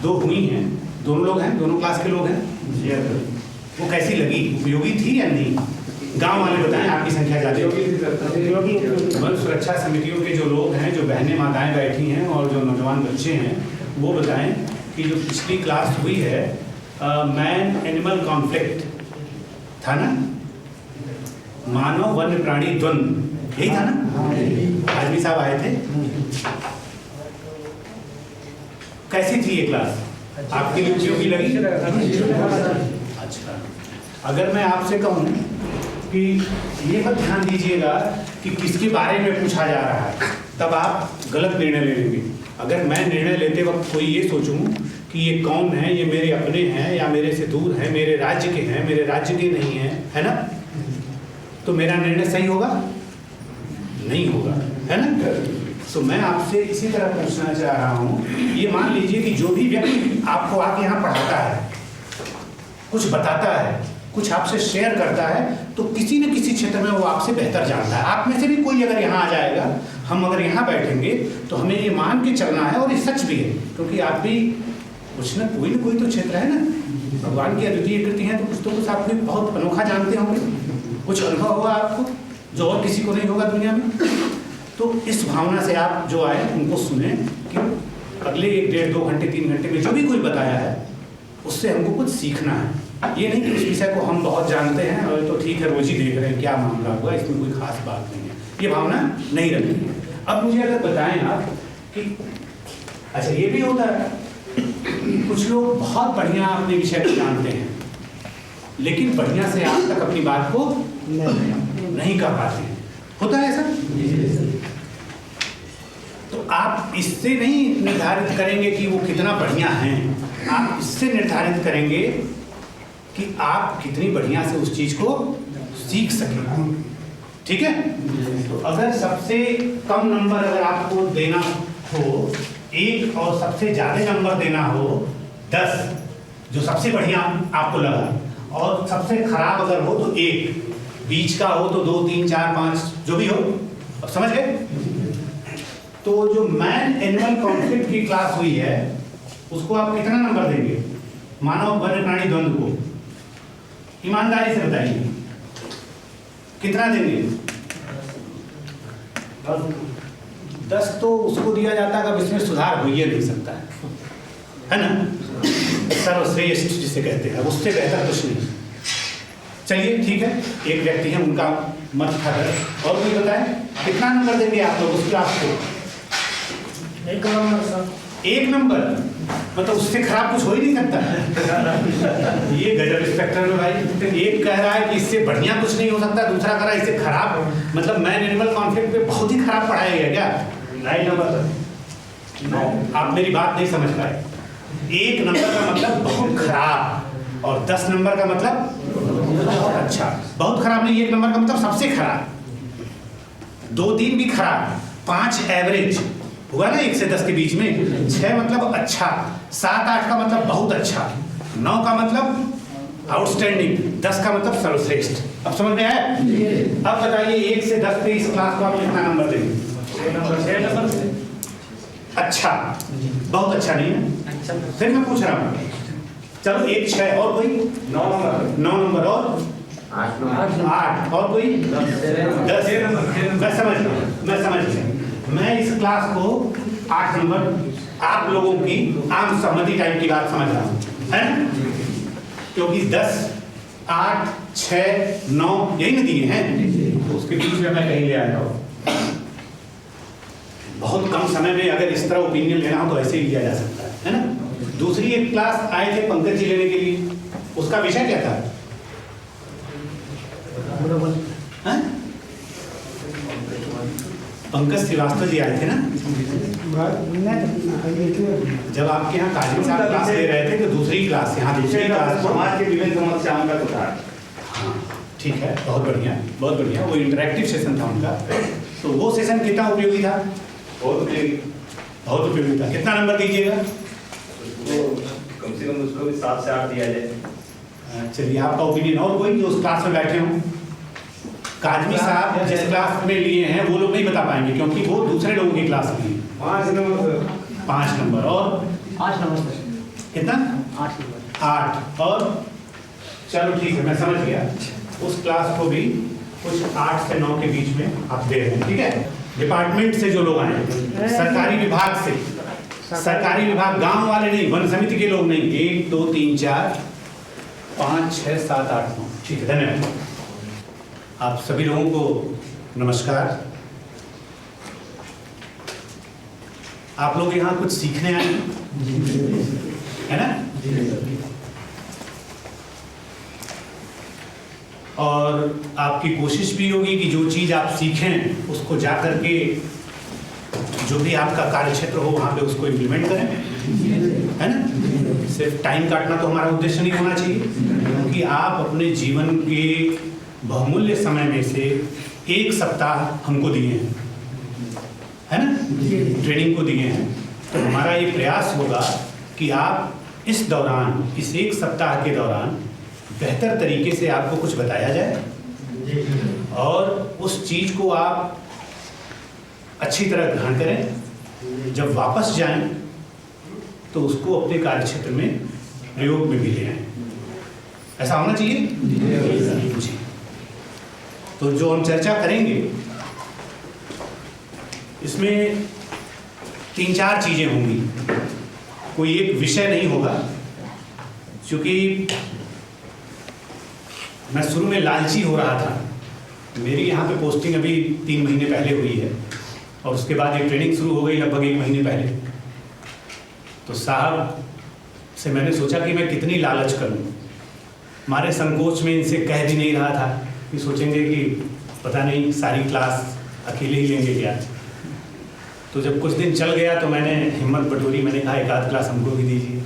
दो हुई हैं, दोनों लोग हैं, दोनों क्लास के लोग हैं, वो कैसी लगी? उपयोगी थी या नहीं? गांव वाले बताएं, आपकी संख्या ज़्यादा होगी। वन सुरक्षा समितियों के जो लोग हैं, जो बहनें माताएं बैठी हैं और जो नौजवान बच्चे हैं, वो बताएं कि जो पिछली क्लास हुई है मैन एनिमल कॉन्फ्लिक्ट था ना, मानव वन्य प्राणी द्वंद्व, यही था ना? आदमी साहब आए थे। कैसी थी ये क्लास? आपके लिए उपयोगी लगी? अच्छा, अगर मैं आपसे कहूँ कि ये मत ध्यान दीजिएगा कि किसके बारे में पूछा जा रहा है, तब आप गलत निर्णय ले लेंगे। अगर मैं निर्णय लेते वक्त कोई ये सोचूं कि ये कौन है, ये मेरे अपने हैं या मेरे से दूर हैं, मेरे राज्य के हैं, मेरे राज्य के नहीं हैं, है ना, तो मेरा निर्णय सही होगा? नहीं होगा, है ना? तो मैं आपसे इसी तरह पूछना चाह रहा हूँ, ये मान लीजिए कि जो भी व्यक्ति आपको आके यहाँ पढ़ाता है, कुछ बताता है, कुछ आपसे शेयर करता है, तो किसी न किसी क्षेत्र में वो आपसे बेहतर जानता है। आप में से भी कोई अगर यहाँ आ जाएगा, हम अगर यहाँ बैठेंगे तो हमें ये मान के चलना है, और ये सच भी है, क्योंकि आप भी कुछ न कोई तो क्षेत्र है ना, भगवान की अद्वितीय कृति है, तो कुछ आप भी बहुत अनोखा जानते होंगे, कुछ अनुभव होगा आपको जो और किसी को नहीं होगा दुनिया में। तो इस भावना से आप जो आए उनको सुने कि अगले 1, 1.5, 2 घंटे 3 घंटे में जो भी कोई बताया है उससे हमको कुछ सीखना है। ये नहीं कि उस विषय को हम बहुत जानते हैं और तो ठीक है रोज ही देख रहे हैं क्या मामला हुआ, इसमें कोई खास बात नहीं है, ये भावना नहीं रखनी है। अब मुझे अगर बताएं आप कि अच्छा ये भी होता है कुछ लोग बहुत बढ़िया अपने विषय को जानते हैं, लेकिन बढ़िया से आज तक अपनी बात को नहीं कर पाते हैं, होता है ऐसा? तो आप इससे नहीं निर्धारित करेंगे कि वो कितना बढ़िया हैं, आप इससे निर्धारित करेंगे कि आप कितनी बढ़िया से उस चीज को सीख सकें। ठीक है? तो अगर सबसे कम नंबर अगर आपको देना हो 1 और सबसे ज्यादा नंबर देना हो 10, जो सबसे बढ़िया आपको लगा, और सबसे खराब अगर हो तो 1, बीच का हो तो 2, 3, 4, 5 जो भी हो, अब समझ गए? तो जो मैन एनिमल कॉन्फ्लिक्ट की क्लास हुई है उसको आप कितना नंबर देंगे? मानव वन्य प्राणी द्वंद्व को ईमानदारी से बताइए कितना देंगे? 10 तो उसको दिया जाता है, अब इसमें सुधार हो ही नहीं सकता है ना? सर्वश्रेष्ठ जिसे कहते हैं, उससे बेहतर कुछ नहीं। चलिए ठीक है, एक व्यक्ति है उनका मत था, और कोई बताए कितना नंबर देंगे आप लोग उस क्लास को? 1 नंबर सर। 1 नंबर मतलब उससे खराब कुछ हो ही नहीं सकता। ये गजब इंस्पेक्टर है भाई, एक कह रहा है कि इससे बढ़िया कुछ नहीं हो सकता, दूसरा कह रहा है इससे खराब, मतलब मैन एनिमल कॉन्फ्लिक्ट पे बहुत ही खराब पढ़ाया गया क्या? 9 नंबर। आप मेरी बात नहीं समझ पाए। 1 नंबर का मतलब बहुत खराब और 10 नंबर का मतलब बहुत अच्छा। बहुत खराब नहीं, 1 नंबर का मतलब सबसे खराब, 2-3 भी खराब, 5 एवरेज हुआ ना 1 से 10 के बीच में, 6 मतलब अच्छा, 7-8 का मतलब बहुत अच्छा, 9 का मतलब आउटस्टैंडिंग, 10 का मतलब सर्वश्रेष्ठ। अब समझ में आया? अब बताइए 1 से 10 पे इस क्लास को आप कितना नंबर देंगे? 6 नंबर। अच्छा, बहुत अच्छा नहीं है, फिर मैं पूछ रहा हूँ, चलो 1, 6 और कोई 9 नंबर और 8 और कोई 10 मैं समझ गया। मैं इस क्लास को 8 नंबर आप लोगों की आम सहमति टाइप की बात समझ रहा हूँ, है? क्योंकि 10, 8, 6, 9 यही न दिए हैं, तो उसके बीच में मैं कहीं ले आया हूँ। बहुत कम समय में अगर इस तरह ओपिनियन लेना हो तो ऐसे ही लिया जा सकता है ना? दूसरी एक क्लास आए थे पंकज जी लेने के लिए, उसका विषय क्या था? पंकज श्रीवास्तव जी आए थे ना? जब आपके यहाँ काजी साहब क्लास ले रहे थे तो दूसरी क्लास, यहाँ दूसरी क्लास समाज के विभिन्न समस्याओं का तो था। हाँ ठीक है, बहुत बढ़िया बहुत बढ़िया, वो इंटरेक्टिव सेशन था उनका। तो वो सेशन कितना उपयोगी था? बहुत उपयोगी था। कितना नंबर दीजिएगा? तो कम से कम उसको भी 7 से 8 दिया जाए। चलिए आपका ओपिनियन। और कोई जो उस क्लास में बैठे हों? काजमी साहब जिस क्लास में लिए हैं वो लोग नहीं बता पाएंगे क्योंकि वो दूसरे लोगों की क्लास में 5 नंबर। 5 नंबर और 5 नंबर। कितना? 8। और चलो ठीक है, मैं समझ गया। उस क्लास को भी कुछ 8 से 9 के बीच में आप दे रहे हैं, ठीक है। डिपार्टमेंट से जो लोग आए हैं, सरकारी विभाग से, सरकारी विभाग, गांव वाले नहीं, वन समिति के लोग नहीं। 1 2 3 4 5 6 7 8 9, ठीक है, धन्यवाद। आप सभी लोगों को नमस्कार। आप लोग यहाँ कुछ सीखने आए हैं, है ना? और आपकी कोशिश भी होगी कि जो चीज़ आप सीखें उसको जा कर के जो भी आपका कार्य क्षेत्र हो वहाँ पे उसको इम्प्लीमेंट करें, है ना? सिर्फ टाइम काटना तो हमारा उद्देश्य नहीं होना चाहिए, क्योंकि आप अपने जीवन के बहुमूल्य समय में से 1 सप्ताह हमको दिए हैं, है ना? ट्रेनिंग को दिए हैं। तो हमारा ये प्रयास होगा कि आप इस दौरान, इस 1 सप्ताह के दौरान बेहतर तरीके से आपको कुछ बताया जाए और उस चीज़ को आप अच्छी तरह ग्रहण करें। जब वापस जाएं तो उसको अपने कार्यक्षेत्र में प्रयोग में भी ले आएं। ऐसा होना चाहिए जी। तो जो हम चर्चा करेंगे इसमें 3-4 चीज़ें होंगी, कोई एक विषय नहीं होगा। क्योंकि मैं शुरू में लालची हो रहा था। मेरी यहाँ पे पोस्टिंग अभी 3 महीने पहले हुई है और उसके बाद ये ट्रेनिंग शुरू हो गई लगभग 1 महीने पहले। तो साहब से मैंने सोचा कि मैं कितनी लालच करूँ। हमारे संकोच में इनसे कह भी नहीं रहा था कि सोचेंगे कि पता नहीं सारी क्लास अकेले ही लेंगे क्या। तो जब कुछ दिन चल गया तो मैंने हिम्मत बटोरी, मैंने कहा 1 आध क्लास हमको भी दीजिए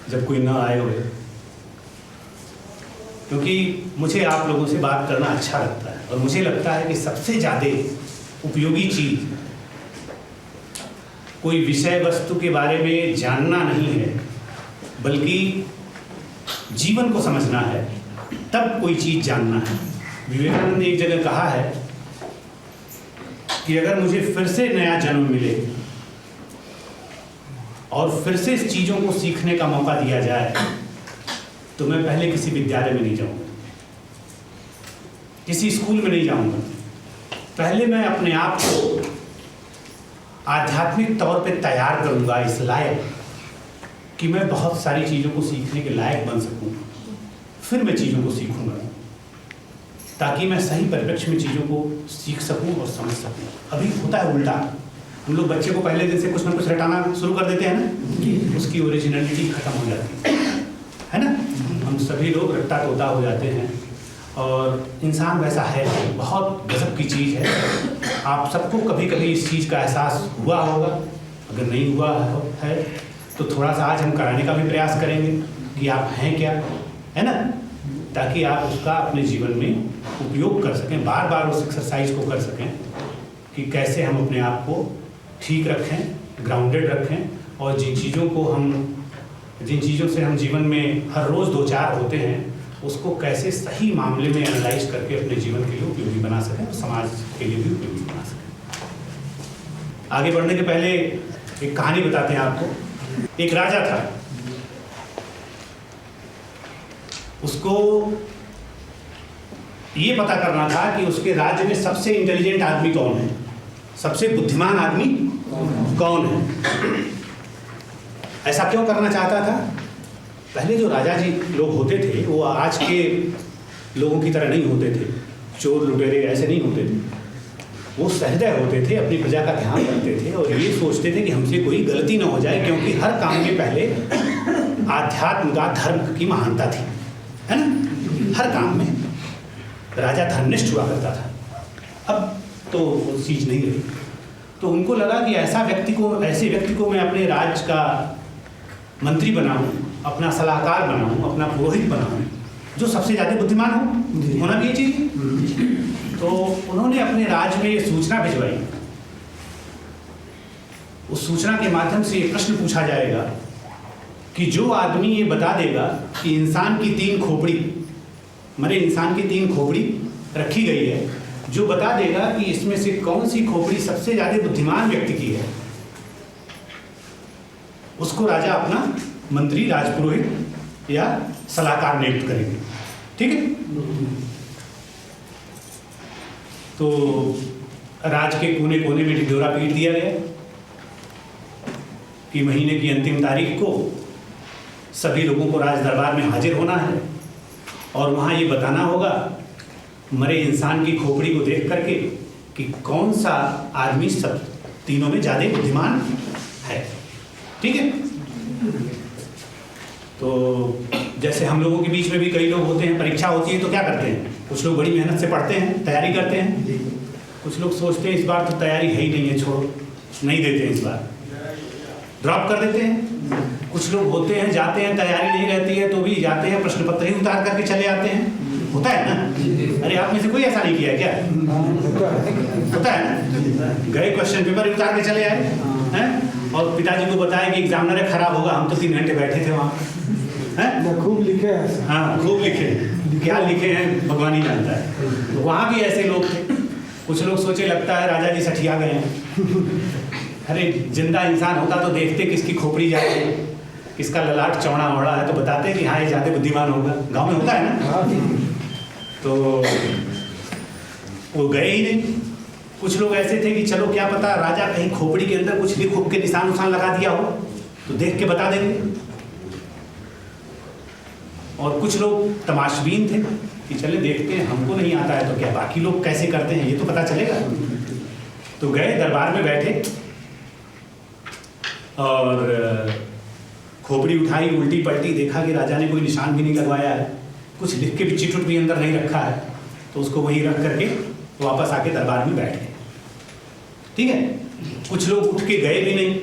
जब कोई ना आए हुए, क्योंकि मुझे आप लोगों से बात करना अच्छा लगता है। और मुझे लगता है कि सबसे ज़्यादा उपयोगी चीज़ कोई विषय वस्तु के बारे में जानना नहीं है, बल्कि जीवन को समझना है, तब कोई चीज़ जानना है। विवेकानंद ने एक जगह कहा है कि अगर मुझे फिर से नया जन्म मिले और फिर से इस चीज़ों को सीखने का मौका दिया जाए तो मैं पहले किसी विद्यालय में नहीं जाऊंगा, किसी स्कूल में नहीं जाऊंगा। पहले मैं अपने आप को आध्यात्मिक तौर पे तैयार करूंगा इस लायक कि मैं बहुत सारी चीज़ों को सीखने के लायक बन सकूं। फिर मैं चीज़ों को सीखूंगा ताकि मैं सही परिप्रेक्ष्य में चीज़ों को सीख सकूं और समझ सकूं। अभी होता है उल्टा, हम लोग बच्चे को पहले दिन से कुछ ना कुछ रटाना शुरू कर देते हैं ना, उसकी ओरिजिनलिटी खत्म हो जाती है ना। हम सभी लोग रट्टा तोता हो जाते हैं और इंसान वैसा है, बहुत गजब की चीज़ है। आप सबको कभी कभी इस चीज़ का एहसास हुआ होगा, अगर नहीं हुआ है तो थोड़ा सा आज हम कराने का भी प्रयास करेंगे कि आप हैं क्या, है ना, ताकि आप उसका अपने जीवन में उपयोग कर सकें, बार बार उस एक्सरसाइज को कर सकें कि कैसे हम अपने आप को ठीक रखें, ग्राउंडेड रखें और जिन चीज़ों से हम जीवन में हर रोज़ 2-4 होते हैं उसको कैसे सही मामले में एनालाइज करके अपने जीवन के लिए उपयोगी बना सकें और समाज के लिए भी उपयोगी बना सकें। आगे बढ़ने के पहले एक कहानी बताते हैं आपको। एक राजा था, उसको ये पता करना था कि उसके राज्य में सबसे इंटेलिजेंट आदमी कौन है, सबसे बुद्धिमान आदमी कौन है। ऐसा क्यों करना चाहता था? पहले जो राजा जी लोग होते थे वो आज के लोगों की तरह नहीं होते थे, चोर लुटेरे ऐसे नहीं होते थे। वो सहृदय होते थे, अपनी प्रजा का ध्यान रखते थे और ये सोचते थे कि हमसे कोई गलती ना हो जाए, क्योंकि हर काम में पहले आध्यात्म का, धर्म की महानता थी, है ना। हर काम में राजा धर्मनिष्ठ हुआ करता था। अब तो वो चीज़ नहीं रही। तो उनको लगा कि ऐसे व्यक्ति को मैं अपने राज्य का मंत्री बनाऊं, अपना सलाहकार बनाऊं, अपना पुरोहित बनाऊं, जो सबसे ज़्यादा बुद्धिमान हो, होना भी ये चाहिए। तो उन्होंने अपने राज्य में ये सूचना भिजवाई। उस सूचना के माध्यम से ये प्रश्न पूछा जाएगा कि जो आदमी ये बता देगा कि इंसान की 3 खोपड़ी, माने इंसान की 3 खोपड़ी रखी गई है, जो बता देगा कि इसमें से कौन सी खोपड़ी सबसे ज़्यादा बुद्धिमान व्यक्ति की है, उसको राजा अपना मंत्री राजपुरोहित या सलाहकार नियुक्त करेंगे। ठीक है। तो राज के कोने कोने में ढिढोरा पीट दिया गया कि महीने की अंतिम तारीख को सभी लोगों को राज दरबार में हाजिर होना है और वहाँ ये बताना होगा मरे इंसान की खोपड़ी को देख करके कि कौन सा आदमी सब तीनों में ज़्यादा बुद्धिमान है। ठीक है। तो जैसे हम लोगों के बीच में भी कई लोग होते हैं, परीक्षा होती है तो क्या करते हैं, कुछ लोग बड़ी मेहनत से पढ़ते हैं, तैयारी करते हैं, कुछ लोग सोचते हैं इस बार तो तैयारी है ही नहीं है, छोड़ो, नहीं देते हैं, इस बार ड्रॉप कर देते हैं। कुछ लोग होते हैं जाते हैं, तैयारी नहीं रहती है तो भी जाते हैं, प्रश्न पत्र ही उतार करके चले आते हैं। होता है ना? अरे आप में से कोई ऐसा नहीं किया है क्या? होता है ना? गए क्वेश्चन पेपर उतार के चले आए हैं और पिताजी को बताया कि एग्जामिनर खराब होगा, हम तो 3 घंटे बैठे थे वहाँ हैं। खूब लिखे हैं। हाँ खूब लिखे, क्या लिखे हैं भगवान ही जानता है। तो वहाँ भी ऐसे लोग थे। कुछ लोग सोचे लगता है राजा जी सठिया गए हैं। अरे जिंदा इंसान होता तो देखते किसकी खोपड़ी जाए, किसका ललाट चौड़ा ओढ़ा है तो बताते कि हाँ ये ज़्यादा बुद्धिमान होगा। गांव में होता है ना। तो वो गए ही नहीं। कुछ लोग ऐसे थे कि चलो क्या पता राजा कहीं खोपड़ी के अंदर कुछ लिख उख के निशान उशान लगा दिया हो तो देख के बता देंगे। और कुछ लोग तमाशबीन थे कि चले देखते हैं, हमको नहीं आता है तो क्या बाकी लोग कैसे करते हैं ये तो पता चलेगा। तो गए दरबार में बैठे और खोपड़ी उठाई, उल्टी पलटी, देखा कि राजा ने कोई निशान भी नहीं लगवाया है, कुछ लिख के भी चिट भी अंदर नहीं रखा है, तो उसको वहीं रख करके वापस आके दरबार में बैठ गए। ठीक है। कुछ लोग उठ के गए भी नहीं,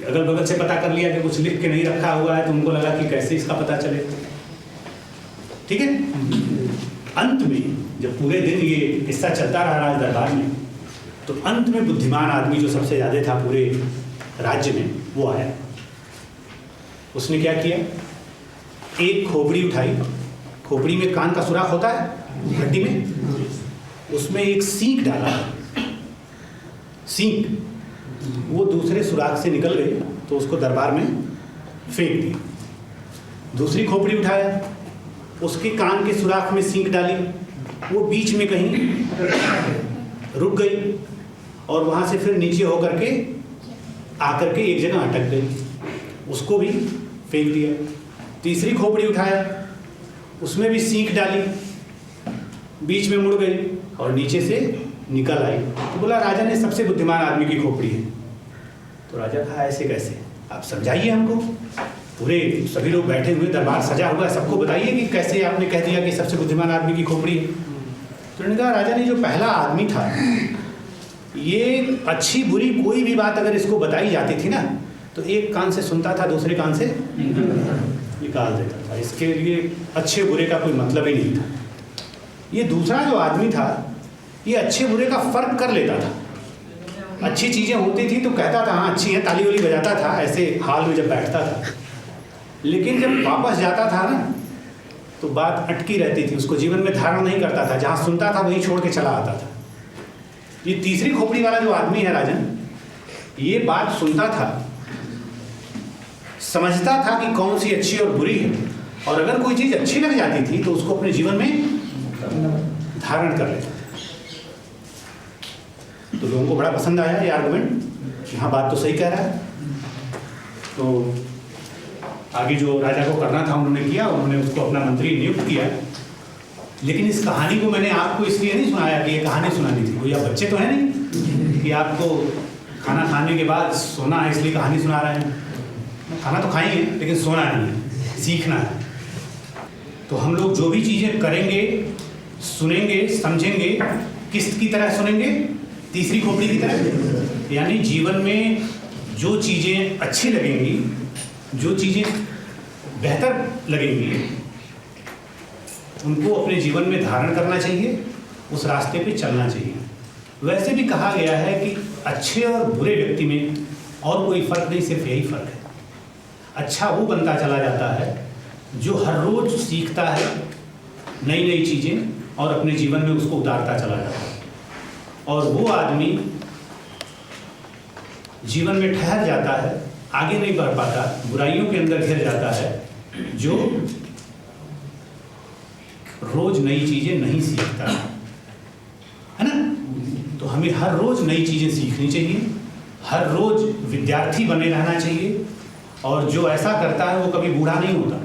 अगल बगल से पता कर लिया कि कुछ लिख के नहीं रखा हुआ है तो उनको लगा कि कैसे इसका पता चले। ठीक है। अंत में जब पूरे दिन ये किस्सा चलता रहा राज दरबार में तो अंत में बुद्धिमान आदमी जो सबसे ज़्यादा था पूरे राज्य में वो आया। उसने क्या किया, एक खोपड़ी उठाई, खोपड़ी में कान का सुराख होता है हड्डी में, उसमें एक सींग डाला, सींग वो दूसरे सुराख से निकल गई तो उसको दरबार में फेंक दी। दूसरी खोपड़ी उठाया, उसके कान के सुराख में सींग डाली, वो बीच में कहीं रुक गई और वहाँ से फिर नीचे होकर के आकर के एक जगह अटक गई, उसको भी फेंक दिया। तीसरी खोपड़ी उठाया, उसमें भी सींग डाली, बीच में मुड़ गई और नीचे से निकल आई। तो बोला राजा ने सबसे बुद्धिमान आदमी की खोपड़ी है। तो राजा कहा ऐसे कैसे, आप समझाइए हमको, पूरे सभी लोग बैठे हुए, दरबार सजा हुआ है, सबको बताइए कि कैसे आपने कह दिया कि सबसे बुद्धिमान आदमी की खोपड़ी है। तो उन्होंने कहा राजा ने जो पहला आदमी था ये अच्छी बुरी कोई भी बात अगर इसको बताई जाती थी ना तो एक कान से सुनता था, दूसरे कान से निकाल देता था, इसके लिए अच्छे बुरे का कोई मतलब ही नहीं था। ये दूसरा जो आदमी था ये अच्छे बुरे का फर्क कर लेता था। अच्छी चीज़ें होती थी तो कहता था हाँ अच्छी है, ताली वाली बजाता था ऐसे हाल में जब बैठता था, लेकिन जब वापस जाता था ना तो बात अटकी रहती थी, उसको जीवन में धारण नहीं करता था, जहाँ सुनता था वहीं छोड़ के चला आता था। ये तीसरी खोपड़ी वाला जो आदमी है राजन, ये बात सुनता था, समझता था कि कौन सी अच्छी और बुरी है, और अगर कोई चीज़ अच्छी लग जाती थी तो उसको अपने जीवन में धारण कर लेता था। तो लोगों को बड़ा पसंद आया ये आर्गुमेंट कि हाँ बात तो सही कह रहा है। तो आगे जो राजा को करना था उन्होंने किया, उन्होंने उसको अपना मंत्री नियुक्त किया। लेकिन इस कहानी को मैंने आपको इसलिए नहीं सुनाया कि ये कहानी सुनानी थी, कोई आप बच्चे तो हैं नहीं कि आपको खाना खाने के बाद सोना है इसलिए कहानी सुना रहे हैं। खाना तो खाएंगे लेकिन सोना नहीं है, सीखना है। तो हम लोग जो भी चीज़ें करेंगे, सुनेंगे, समझेंगे, किस की तरह सुनेंगे, तीसरी खोपड़ी की तरह। यानी जीवन में जो चीज़ें अच्छी लगेंगी, जो चीज़ें बेहतर लगेंगी, उनको अपने जीवन में धारण करना चाहिए, उस रास्ते पे चलना चाहिए। वैसे भी कहा गया है कि अच्छे और बुरे व्यक्ति में और कोई फ़र्क नहीं, सिर्फ यही फ़र्क है, अच्छा वो बनता चला जाता है जो हर रोज़ सीखता है नई नई चीज़ें और अपने जीवन में उसको उतारता चला जाता है, और वो आदमी जीवन में ठहर जाता है, आगे नहीं बढ़ पाता, बुराइयों के अंदर घिर जाता है, जो रोज नई चीजें नहीं सीखता है ना। तो हमें हर रोज नई चीजें सीखनी चाहिए, हर रोज विद्यार्थी बने रहना चाहिए, और जो ऐसा करता है वो कभी बूढ़ा नहीं होता।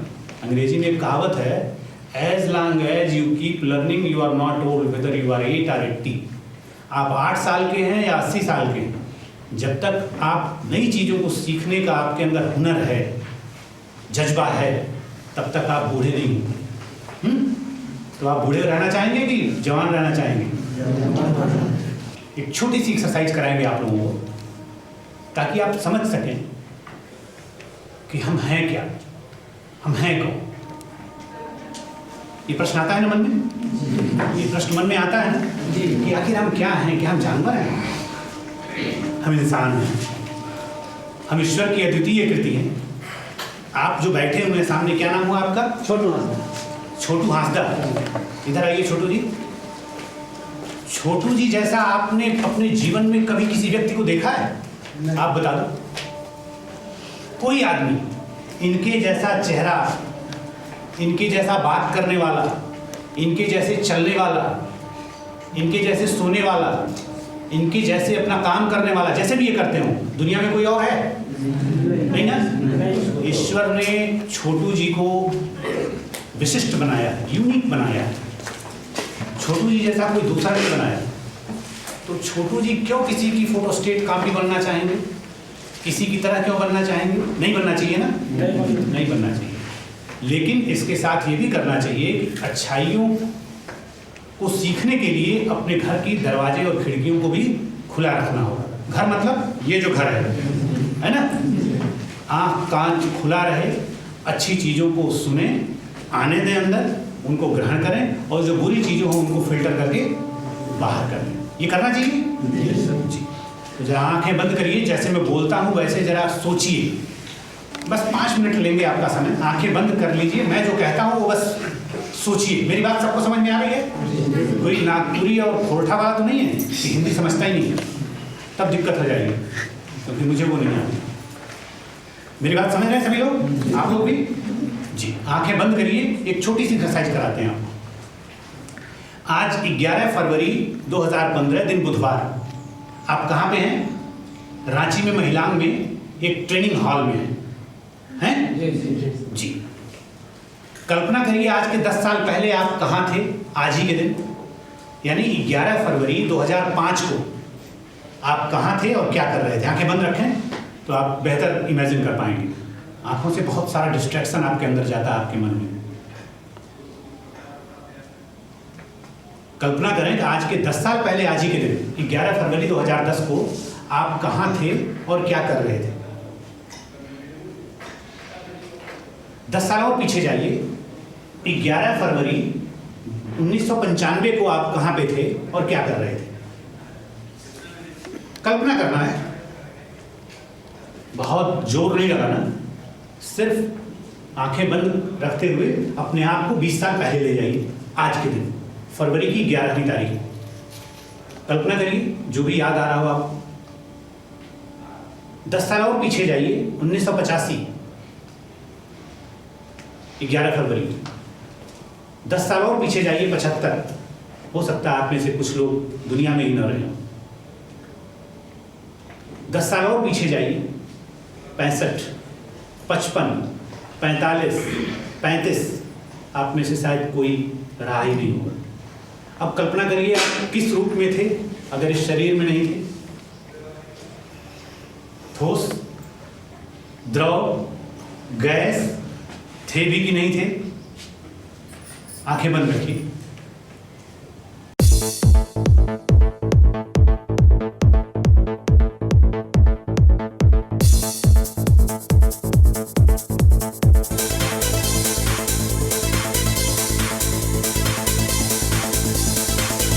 अंग्रेजी में एक कहावत है, as long as you keep learning you are not old whether you are 8 or 80। आप 8 साल के हैं या 80 साल के हैं, जब तक आप नई चीज़ों को सीखने का आपके अंदर हुनर है, जज्बा है, तब तक आप बूढ़े नहीं होंगे। तो आप बूढ़े रहना चाहेंगे कि जवान रहना चाहेंगे? एक छोटी सी एक्सरसाइज कराएंगे आप लोगों को, ताकि आप समझ सकें कि हम हैं क्या, हम हैं कौन। ये प्रश्न आता है ना मन में? ये प्रश्न मन में आता है ना कि आखिर हम क्या हैं? क्या हम जानवर हैं? हम इंसान हैं, हम ईश्वर की अद्वितीय कृति हैं। आप जो बैठे हुए हैं सामने, क्या नाम हुआ आपका? छोटू हांसदा। छोटू हांसदा, इधर आइए छोटू जी। छोटू जी जैसा आपने अपने जीवन में कभी किसी व्यक्ति को देखा है? आप बता दो, कोई आदमी इनके जैसा चेहरा, इनके जैसा बात करने वाला, इनके जैसे चलने वाला, इनके जैसे सोने वाला, इनके जैसे अपना काम करने वाला, जैसे भी ये करते हो, दुनिया में कोई और है? नहीं ना। ईश्वर ने छोटू जी को विशिष्ट बनाया, यूनिक बनाया। छोटू जी जैसा कोई दूसरा नहीं बनाया। तो छोटू जी क्यों किसी की फोटोस्टेट कॉपी बनना चाहेंगे? किसी की तरह क्यों बनना चाहेंगे? नहीं बनना चाहिए ना, नहीं बनना चाहिए। लेकिन इसके साथ ये भी करना चाहिए कि अच्छाइयों को सीखने के लिए अपने घर की दरवाजे और खिड़कियों को भी खुला रखना होगा। घर मतलब ये जो घर है ना, आँख कान खुला रहे, अच्छी चीज़ों को सुने, आने दें अंदर, उनको ग्रहण करें, और जो बुरी चीज़ें हों उनको फिल्टर करके बाहर कर दें। ये करना चाहिए जी। तो जरा आंखें बंद करिए, जैसे मैं बोलता हूँ वैसे जरा सोचिए। बस 5 मिनट लेंगे आपका समय। आंखें बंद कर लीजिए, मैं जो कहता हूँ वो बस सोचिए। मेरी बात सबको समझ में आ रही है? कोई नागपुरी और खोरठा वाला तो नहीं है कि हिंदी समझता ही नहीं है? तब दिक्कत हो जाएगी, क्योंकि मुझे वो नहीं आती। मेरी बात समझ रहे हैं सभी लोग? आप लोग भी जी। आंखें बंद करिए, एक छोटी सी एक्सरसाइज कराते हैं आपको। आज 11 फरवरी 2015 दिन बुधवार। आप कहाँ पे हैं? रांची में महिलांग में एक ट्रेनिंग हॉल में हैं? जी। कल्पना करिए आज के 10 साल पहले आप कहाँ थे आज ही के दिन, यानी 11 फरवरी 2005 को आप कहाँ थे और क्या कर रहे थे? आंखें बंद रखें तो आप बेहतर इमेजिन कर पाएंगे। आंखों से बहुत सारा डिस्ट्रैक्शन आपके अंदर जाता है, आपके मन में। कल्पना करें कि आज के 10 साल पहले आज ही के दिन 11 फरवरी 2010 को आप कहाँ थे और क्या कर रहे थे? 10 साल और पीछे जाइए, 11 फरवरी 1995 को आप कहाँ पे थे और क्या कर रहे थे? कल्पना करना है, बहुत जोर नहीं लगाना, सिर्फ आंखें बंद रखते हुए अपने आप को 20 साल पहले ले जाइए। आज के दिन फरवरी की 11वीं तारीख। कल्पना करिए जो भी याद आ रहा हो आपको। 10 साल और पीछे जाइए, 1985 11 फरवरी। 10 साल और पीछे जाइए, 75। हो सकता है आप में से कुछ लोग दुनिया में ही न रहे हों। 10 साल और पीछे जाइए, 65, 55, 45, 35। आप में से शायद कोई रहा ही नहीं होगा। अब कल्पना करिए आप किस रूप में थे अगर इस शरीर में नहीं थे? ठोस, द्रव, गैस थे भी कि नहीं थे? आंखें बंद रखिए।